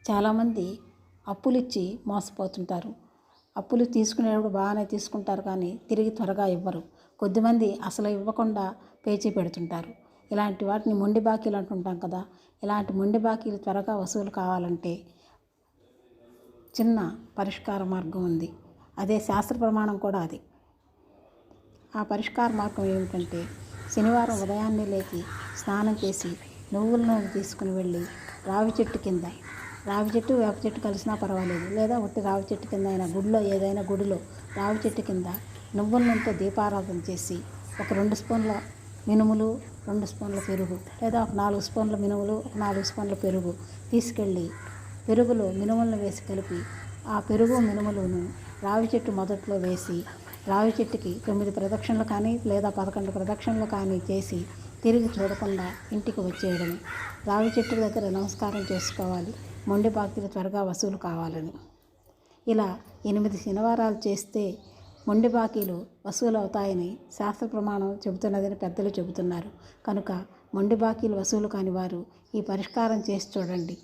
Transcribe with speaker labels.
Speaker 1: చాలామంది అప్పులిచ్చి మోసపోతుంటారు. అప్పులు తీసుకునేటప్పుడు బాగానే తీసుకుంటారు, కానీ తిరిగి త్వరగా ఇవ్వరు. కొద్దిమంది అసలు ఇవ్వకుండా పేచీ పెడుతుంటారు. ఇలాంటి వాటిని మొండి బాకీలు అంటుంటాం కదా. ఇలాంటి మొండి బాకీలు త్వరగా వసూలు కావాలంటే చిన్న పరిష్కార మార్గం ఉంది. అదే శాస్త్ర ప్రమాణం కూడా అది. ఆ పరిష్కార మార్గం ఏమిటంటే, శనివారం ఉదయాన్నే లేచి స్నానం చేసి నువ్వుల నూనె తీసుకుని వెళ్ళి రావి చెట్టు కింద, రావి చెట్టు వేప చెట్టు కలిసినా పర్వాలేదు, లేదా ఒట్టి రావి చెట్టు కింద అయినా, గుడిలో ఏదైనా గుడిలో రావి చెట్టు కింద నువ్వుల నూనెతో దీపారాధన చేసి ఒక 2 స్పూన్ల మినుములు, 2 స్పూన్ల పెరుగు, లేదా ఒక 4 స్పూన్ల మినుములు, ఒక 4 స్పూన్ల పెరుగు తీసుకెళ్ళి పెరుగులో మినుములను వేసి కలిపి ఆ పెరుగు మినుములను రావి చెట్టు మొదట్లో వేసి రావి చెట్టుకి 9 ప్రదక్షిణలు కానీ లేదా 11 ప్రదక్షిణలు కానీ చేసి తిరిగి చూడకుండా ఇంటికి వచ్చేయడమే. రావి చెట్టు దగ్గర నమస్కారం చేసుకోవాలి, మొండి బాకీలు త్వరగా వసూలు కావాలని. ఇలా 8 శనివారాలు చేస్తే మొండి బాకీలు వసూలు అవుతాయని శాస్త్ర ప్రమాణం చెబుతున్నదని పెద్దలు చెబుతున్నారు. కనుక మొండి బాకీలు వసూలు కాని వారు ఈ పరిష్కారం చేసి చూడండి.